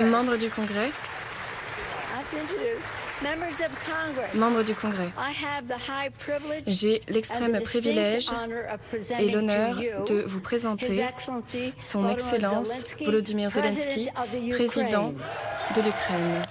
Membres du Congrès, membres du Congrès, j'ai l'extrême privilège et l'honneur de vous présenter Son Excellence Volodymyr Zelensky, président de l'Ukraine.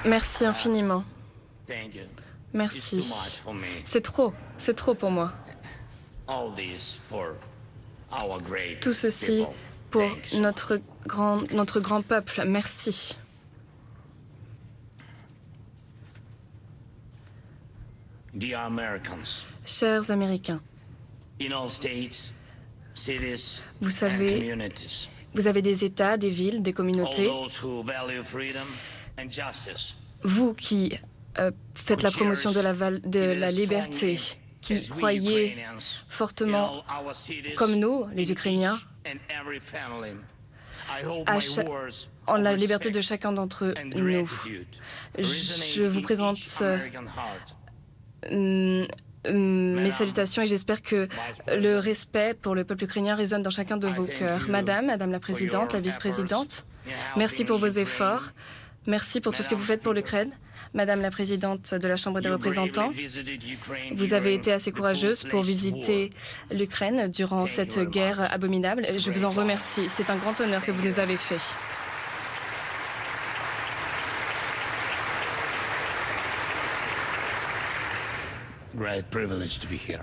Merci infiniment. Merci. C'est trop pour moi. Tout ceci pour notre grand peuple. Merci. Chers Américains, vous savez, vous avez des États, des villes, des communautés. Vous qui faites la promotion de la liberté, qui croyez fortement, comme nous, les Ukrainiens, en la liberté de chacun d'entre nous. Je vous présente mes salutations et j'espère que le respect pour le peuple ukrainien résonne dans chacun de vos cœurs. Madame la Présidente, la Vice-Présidente, merci pour vos efforts. Merci pour tout ce que vous faites pour l'Ukraine. Madame la Présidente de la Chambre des représentants, vous avez été assez courageuse pour visiter l'Ukraine durant cette guerre abominable. Je vous en remercie. C'est un grand honneur que vous nous avez fait.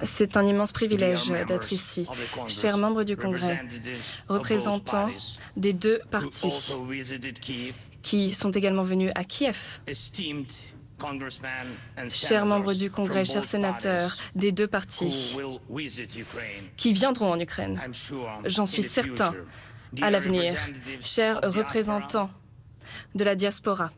C'est un immense privilège d'être ici. Chers membres du Congrès, représentants des deux partis qui sont également venus à Kiev, chers membres du Congrès, chers sénateurs des deux partis qui viendront en Ukraine, j'en suis certain, à l'avenir, chers représentants de la diaspora,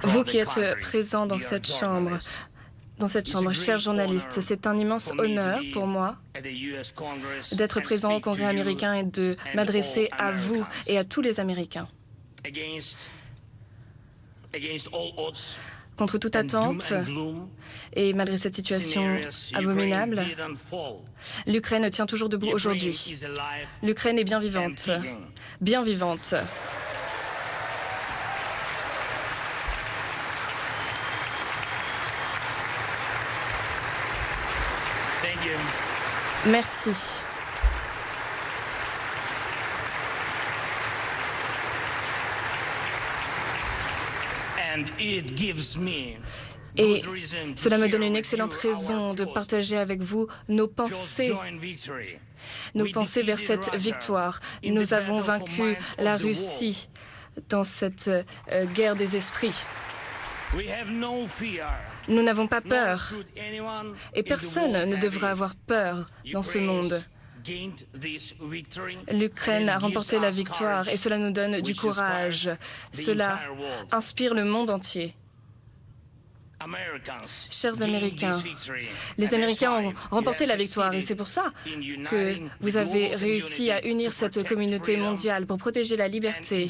vous qui êtes présents dans cette chambre, chers journalistes, c'est un immense honneur pour moi d'être présent au Congrès américain et de m'adresser à vous et à tous les Américains. Contre toute attente, et malgré cette situation abominable, l'Ukraine tient toujours debout aujourd'hui. L'Ukraine est bien vivante, bien vivante. Merci. Et cela me donne une excellente raison de partager avec vous nos pensées vers cette victoire. Nous avons vaincu la Russie dans cette guerre des esprits. Nous n'avons pas peur et personne ne devra avoir peur dans ce monde. L'Ukraine a remporté la victoire et cela nous donne du courage. Cela inspire le monde entier. Chers Américains, les Américains ont remporté la victoire et c'est pour ça que vous avez réussi à unir cette communauté mondiale pour protéger la liberté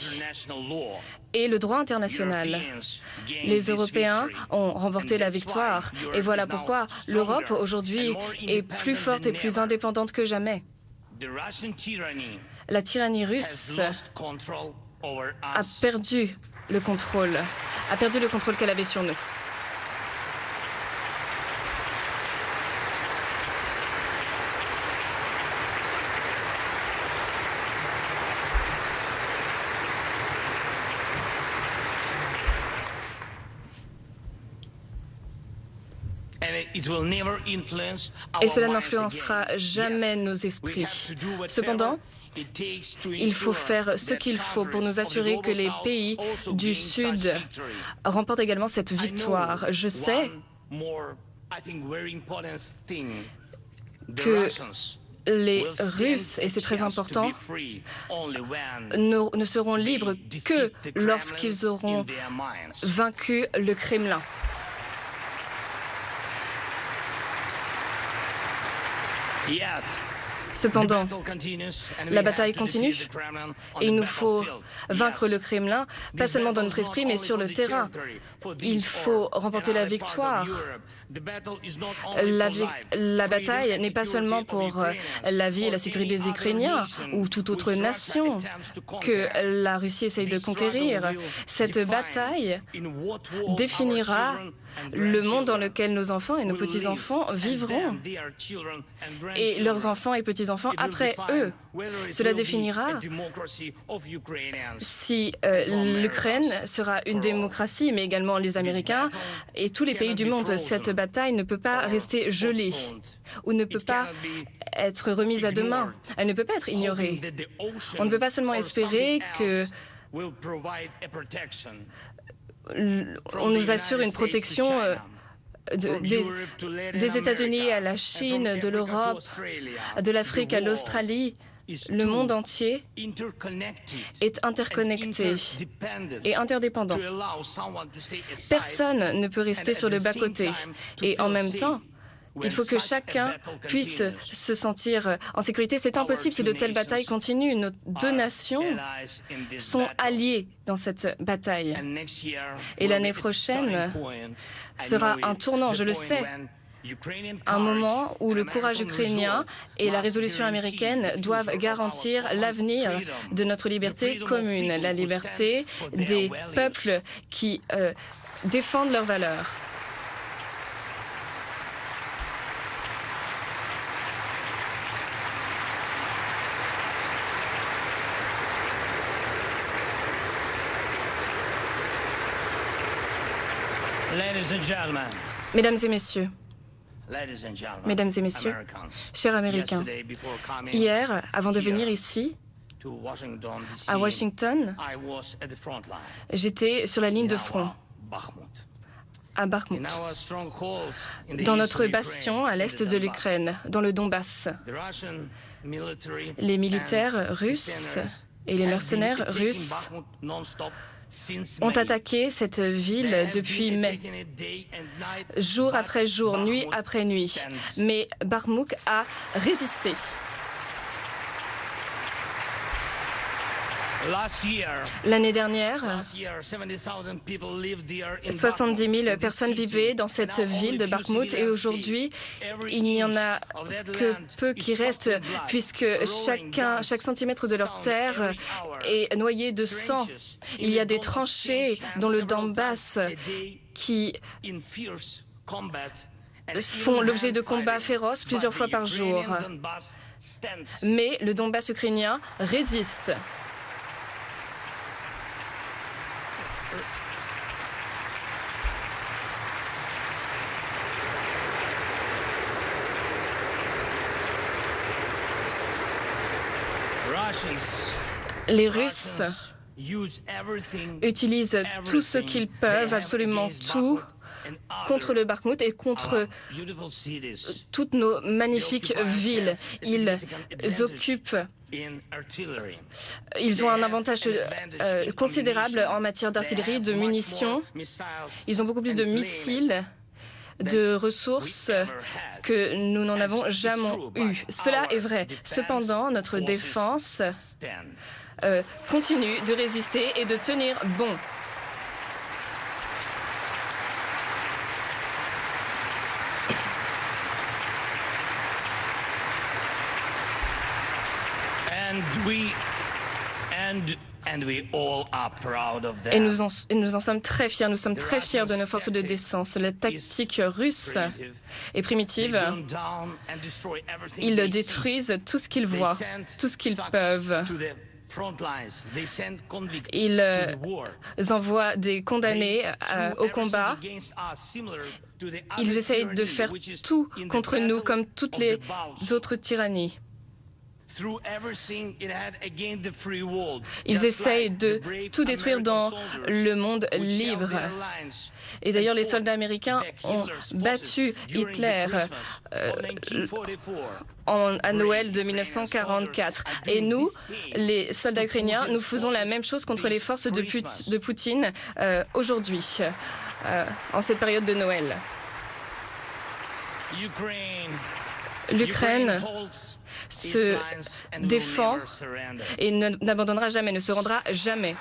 et le droit international. Les Européens ont remporté la victoire et voilà pourquoi l'Europe aujourd'hui est plus forte et plus indépendante que jamais. La tyrannie russe a perdu le contrôle qu'elle avait sur nous. Et cela n'influencera jamais nos esprits. Cependant, il faut faire ce qu'il faut pour nous assurer que les pays du Sud remportent également cette victoire. Je sais que les Russes, et c'est très important, ne seront libres que lorsqu'ils auront vaincu le Kremlin. Cependant, la bataille continue et il nous faut vaincre le Kremlin, pas seulement dans notre esprit, mais sur le terrain. Il faut remporter la victoire. La bataille n'est pas seulement pour la vie et la sécurité des Ukrainiens ou toute autre nation que la Russie essaye de conquérir. Cette bataille définira le monde dans lequel nos enfants et nos petits-enfants vivront et leurs enfants et petits-enfants après eux. Cela définira si l'Ukraine sera une démocratie, mais également les Américains et tous les pays du monde. Cette bataille ne peut pas rester gelée ou ne peut pas être remise à demain. Elle ne peut pas être ignorée. On ne peut pas seulement espérer que on nous assure une protection des États-Unis à la Chine, de l'Europe, de l'Afrique à l'Australie. Le monde entier est interconnecté et interdépendant. Personne ne peut rester sur le bas-côté. Et en même temps, il faut que chacun puisse se sentir en sécurité. C'est impossible si de telles batailles continuent. Nos deux nations sont alliées dans cette bataille. Et l'année prochaine sera un tournant, je le sais. Un moment où le courage ukrainien et la résolution américaine doivent garantir l'avenir de notre liberté commune, la liberté des peuples qui défendent leurs valeurs. Mesdames et messieurs, chers Américains, hier, avant de venir ici, à Washington, j'étais sur la ligne de front, à Bakhmut, dans notre bastion à l'est de l'Ukraine, dans le Donbass. Les militaires russes et les mercenaires russes ont attaqué cette ville depuis mai, jour après jour, nuit après nuit. Mais Bakhmut a résisté. L'année dernière, 70 000 personnes vivaient dans cette ville de Bakhmut et aujourd'hui, il n'y en a que peu qui restent puisque chaque centimètre de leur terre est noyé de sang. Il y a des tranchées dans le Donbass qui font l'objet de combats féroces plusieurs fois par jour. Mais le Donbass ukrainien résiste. Les Russes utilisent tout ce qu'ils peuvent, absolument tout, contre le Bakhmut et contre toutes nos magnifiques villes. Ils ont un avantage considérable en matière d'artillerie, de munitions. Ils ont beaucoup plus de missiles, de ressources que nous n'en avons jamais eu. Cela est vrai. Cependant, notre défense continue de résister et de tenir bon. Et nous en sommes très fiers. Nous sommes très fiers de nos forces de défense. La tactique russe est primitive. Ils détruisent tout ce qu'ils voient, tout ce qu'ils peuvent. Ils envoient des condamnés au combat. Ils essayent de faire tout contre nous, comme toutes les autres tyrannies. Ils essayent de tout détruire dans le monde libre. Et d'ailleurs, les soldats américains ont battu Hitler à Noël de 1944. Et nous, les soldats ukrainiens, nous faisons la même chose contre les forces de Poutine aujourd'hui, en cette période de Noël. L'Ukraine se défend et n'abandonnera jamais, ne se rendra jamais.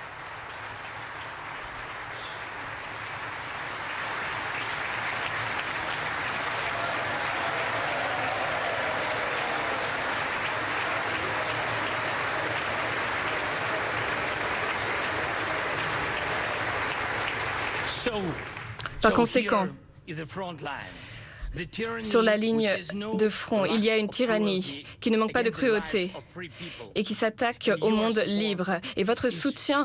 Par conséquent, sur la ligne de front, il y a une tyrannie qui ne manque pas de cruauté et qui s'attaque au monde libre. Et votre soutien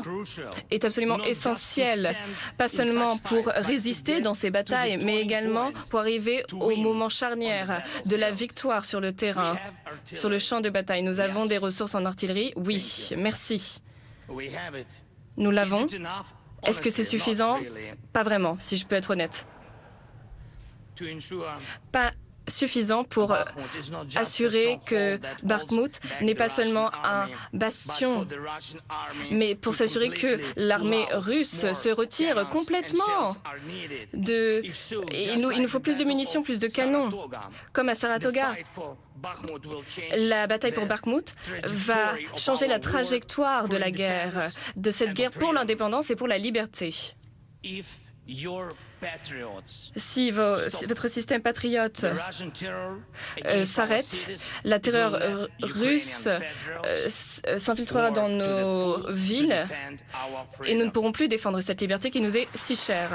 est absolument essentiel, pas seulement pour résister dans ces batailles, mais également pour arriver au moment charnière de la victoire sur le terrain, sur le champ de bataille. Nous avons des ressources en artillerie? Oui, merci. Nous l'avons. Est-ce que c'est suffisant? Pas vraiment, si je peux être honnête. Pas suffisant pour assurer que Bakhmout n'est pas seulement un bastion, mais pour s'assurer que l'armée russe se retire complètement. Il nous faut plus de munitions, plus de canons, comme à Saratoga. La bataille pour Bakhmout va changer la trajectoire de la guerre, de cette guerre pour l'indépendance et pour la liberté. Si votre système patriote s'arrête, la terreur russe s'infiltrera dans nos villes et nous ne pourrons plus défendre cette liberté qui nous est si chère.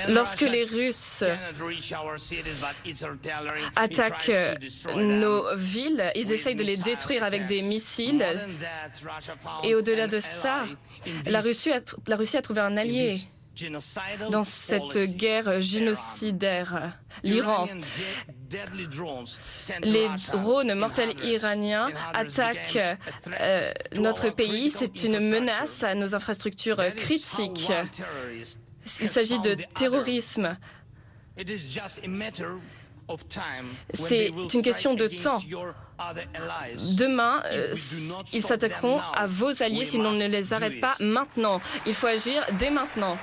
Lorsque les Russes attaquent nos villes, ils essayent de les détruire avec des missiles. Et au-delà de ça, la Russie a trouvé un allié dans cette guerre génocidaire, l'Iran. Les drones mortels iraniens attaquent notre pays. C'est une menace à nos infrastructures critiques. Il s'agit de terrorisme. C'est une question de temps. Demain, ils s'attaqueront à vos alliés si l'on ne les arrête pas maintenant. Il faut agir dès maintenant.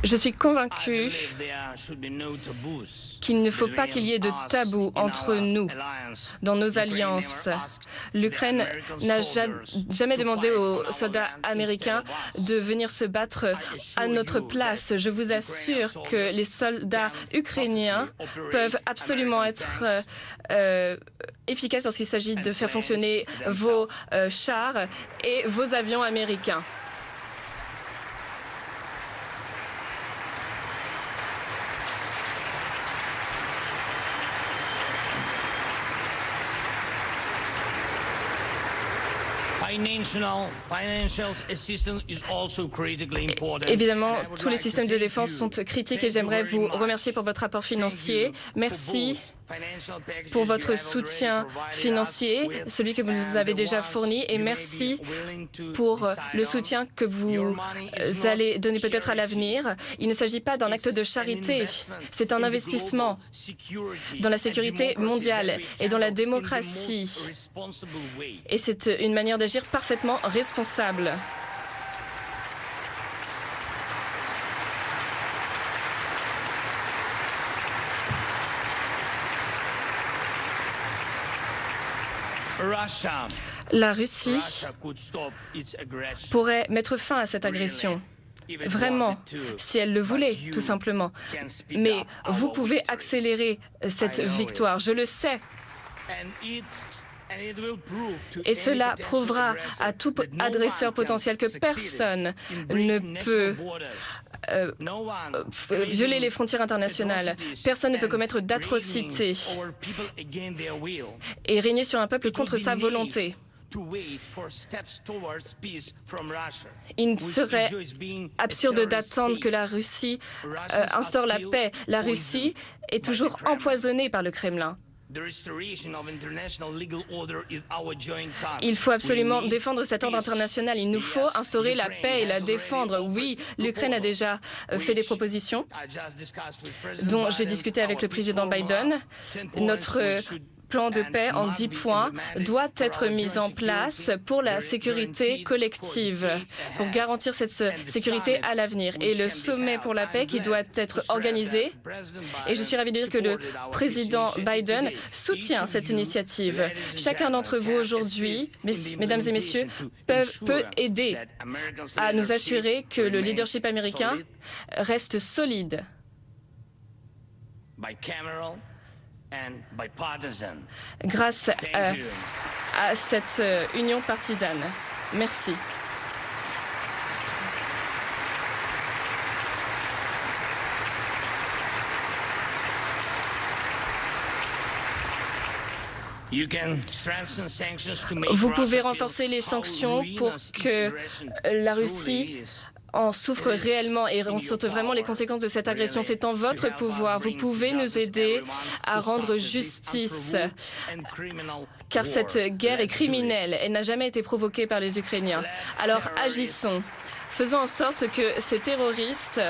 Je suis convaincu qu'il ne faut pas qu'il y ait de tabou entre nous, dans nos alliances. L'Ukraine n'a jamais demandé aux soldats américains de venir se battre à notre place. Je vous assure que les soldats ukrainiens peuvent absolument être efficaces lorsqu'il s'agit de faire fonctionner vos chars et vos avions américains. Évidemment, tous les systèmes de défense sont critiques et j'aimerais vous remercier pour votre apport financier. Merci pour votre soutien financier, celui que vous nous avez déjà fourni, et merci pour le soutien que vous allez donner peut-être à l'avenir. Il ne s'agit pas d'un acte de charité, c'est un investissement dans la sécurité mondiale et dans la démocratie. Et c'est une manière d'agir parfaitement responsable. La Russie pourrait mettre fin à cette agression, vraiment, si elle le voulait, tout simplement. Mais vous pouvez accélérer cette victoire, je le sais. Et cela prouvera à tout agresseur potentiel que personne ne peut violer les frontières internationales. Personne ne peut commettre d'atrocités et régner sur un peuple contre sa volonté. Il serait absurde d'attendre que la Russie instaure la paix. La Russie est toujours empoisonnée par le Kremlin. Il faut absolument défendre cet ordre international. Il nous faut instaurer la paix et la défendre. Oui, l'Ukraine a déjà fait des propositions dont j'ai discuté avec le président Biden. Notre plan de paix en 10 points doit être mis en place pour la sécurité collective, pour garantir cette sécurité à l'avenir. Et le sommet pour la paix qui doit être organisé, et je suis ravie de dire que le président Biden soutient cette initiative. Chacun d'entre vous aujourd'hui, mesdames et messieurs, peut aider à nous assurer que le leadership américain reste solide. Grâce à cette union partisane. Merci. Vous pouvez renforcer les sanctions pour que la Russie en souffre réellement et ressentent vraiment les conséquences de cette agression. C'est en votre pouvoir. Vous pouvez nous aider à rendre justice, car cette guerre est criminelle. Elle n'a jamais été provoquée par les Ukrainiens. Alors agissons. Faisons en sorte que ces terroristes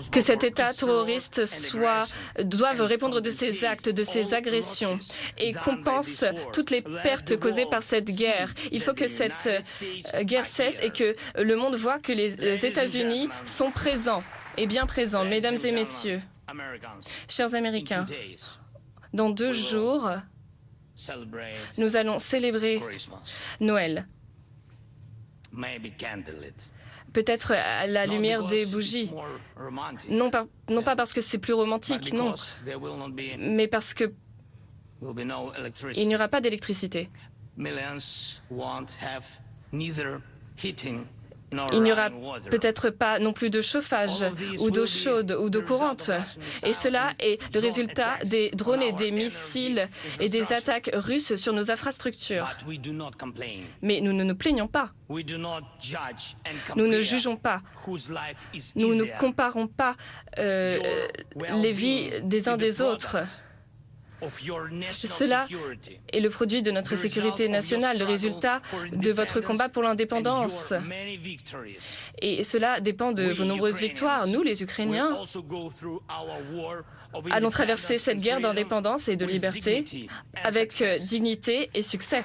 que cet État terroriste doive répondre de ses actes, de ses agressions et compense toutes les pertes causées par cette guerre. Il faut que cette guerre cesse et que le monde voit que les États-Unis sont présents et bien présents. Mesdames et messieurs, chers Américains, dans 2 jours, nous allons célébrer Noël. Peut-être à la lumière des bougies. Non pas parce que c'est plus romantique, non, mais parce qu'il n'y aura pas d'électricité. Il n'y aura peut-être pas non plus de chauffage ou d'eau chaude ou d'eau courante. Et cela est le résultat des drones et des missiles et des attaques russes sur nos infrastructures. Mais nous ne nous plaignons pas. Nous ne jugeons pas. Nous ne comparons pas les vies des uns des autres. Cela est le produit de notre sécurité nationale, le résultat de votre combat pour l'indépendance. Et cela dépend de vos nombreuses victoires. Nous, les Ukrainiens, allons traverser cette guerre d'indépendance et de liberté avec dignité et succès.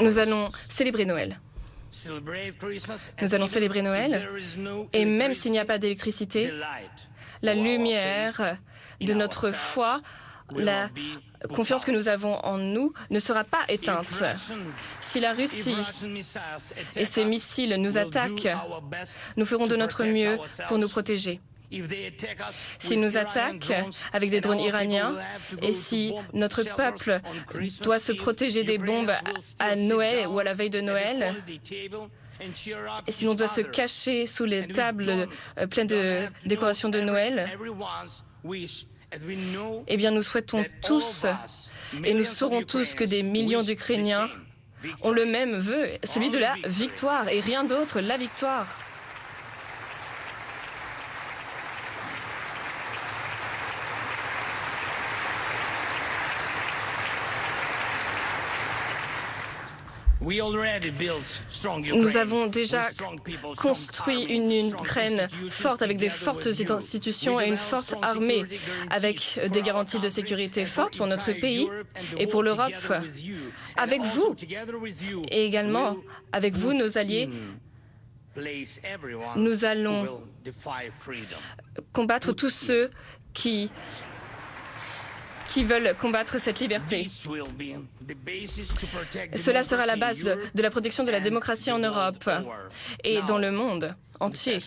Nous allons célébrer Noël. Nous allons célébrer Noël et même s'il n'y a pas d'électricité, la lumière de notre foi, la confiance que nous avons en nous ne sera pas éteinte. Si la Russie et ses missiles nous attaquent, nous ferons de notre mieux pour nous protéger. S'ils nous attaquent avec des drones iraniens et si notre peuple doit se protéger des bombes à Noël ou à la veille de Noël, et si l'on doit se cacher sous les tables pleines de décorations de Noël, eh bien nous souhaitons tous et nous saurons tous que des millions d'Ukrainiens ont le même vœu, celui de la victoire et rien d'autre, la victoire. Nous avons déjà construit une Ukraine forte avec des fortes institutions et une forte armée, avec des garanties de sécurité fortes pour notre pays et pour l'Europe. Avec vous et également avec vous, nos alliés, nous allons combattre tous ceux qui veulent combattre cette liberté. Cela sera la base de la protection de la démocratie en Europe et dans le monde entier.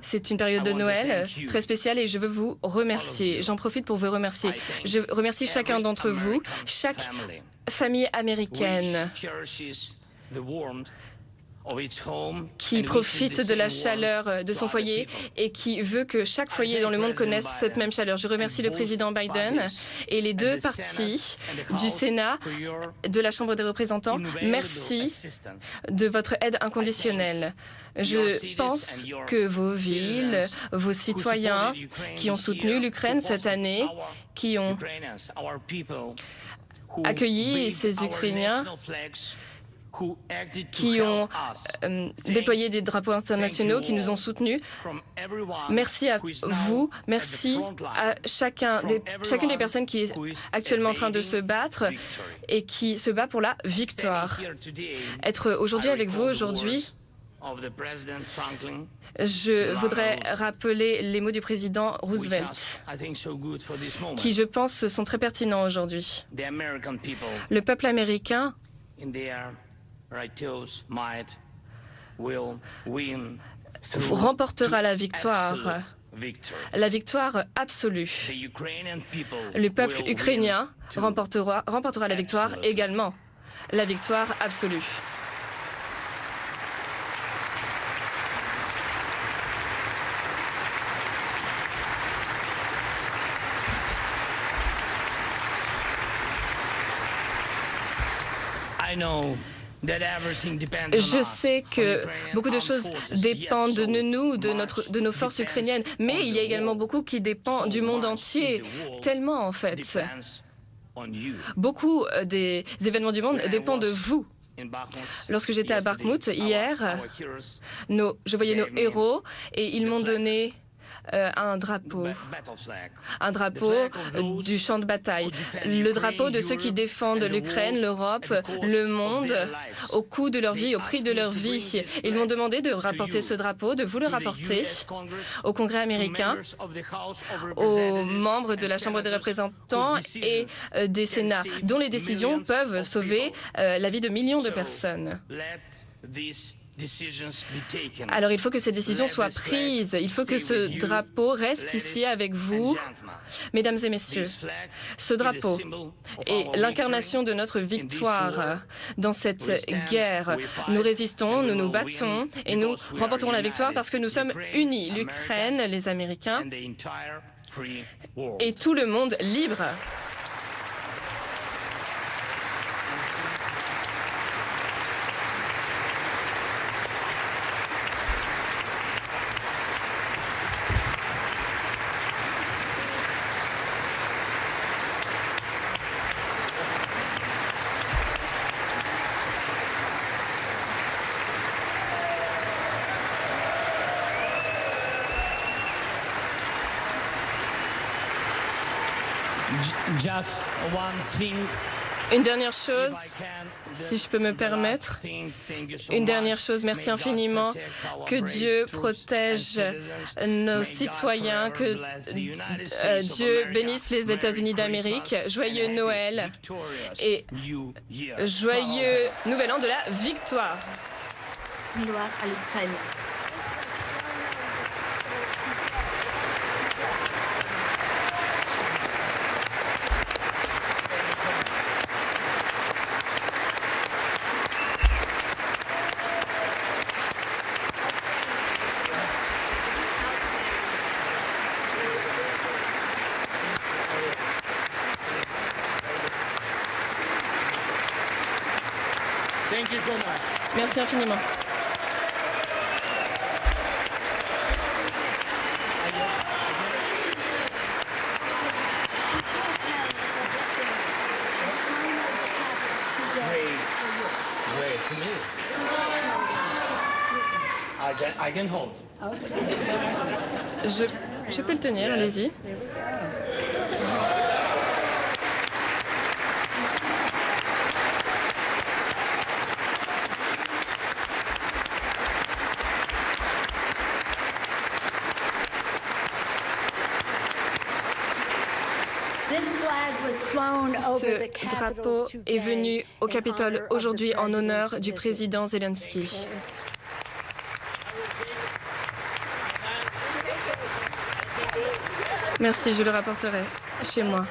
C'est une période de Noël très spéciale et je veux vous remercier. J'en profite pour vous remercier. Je remercie chacun d'entre vous, chaque famille américaine qui profite de la chaleur de son foyer et qui veut que chaque foyer dans le monde connaisse cette même chaleur. Je remercie le président Biden et les deux partis du Sénat, de la Chambre des représentants. Merci de votre aide inconditionnelle. Je pense que vos villes, vos citoyens qui ont soutenu l'Ukraine cette année, qui ont accueilli ces Ukrainiens, qui ont déployé des drapeaux internationaux, qui nous ont soutenus. Merci à vous, merci à chacune des personnes qui est actuellement en train de se battre et qui se bat pour la victoire. Être aujourd'hui avec vous aujourd'hui, je voudrais rappeler les mots du président Roosevelt, qui, je pense, sont très pertinents aujourd'hui. Le peuple américain remportera la victoire absolue. Le peuple ukrainien remportera la victoire également, la victoire absolue. Je sais que beaucoup de choses dépendent de nous, de nos forces ukrainiennes, mais il y a également beaucoup qui dépend du monde entier, tellement en fait. Beaucoup des événements du monde dépendent de vous. Lorsque j'étais à Bakhmut hier, je voyais nos héros et ils m'ont donné un drapeau du champ de bataille, le drapeau de ceux qui défendent l'Ukraine, l'Europe, le monde, au coût de leur vie, au prix de leur vie. Ils m'ont demandé de rapporter ce drapeau, de vous le rapporter au Congrès américain, aux membres de la Chambre des représentants et des Sénats, dont les décisions peuvent sauver la vie de millions de personnes. Alors il faut que ces décisions soient prises, il faut que ce drapeau reste ici avec vous. Mesdames et messieurs, ce drapeau est l'incarnation de notre victoire dans cette guerre. Nous résistons, nous nous battons et nous remporterons la victoire parce que nous sommes unis, l'Ukraine, les Américains et tout le monde libre. Une dernière chose, si je peux me permettre, une dernière chose, merci infiniment. Que Dieu protège nos citoyens, que Dieu bénisse les États-Unis d'Amérique. Joyeux Noël et joyeux Nouvel An de la victoire. Gloire à l'Ukraine. Merci infiniment. Je peux le tenir, allez-y. Ce drapeau est venu au Capitole aujourd'hui en honneur du président Zelensky. Merci, je le rapporterai chez moi.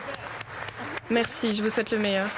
Merci, je vous souhaite le meilleur.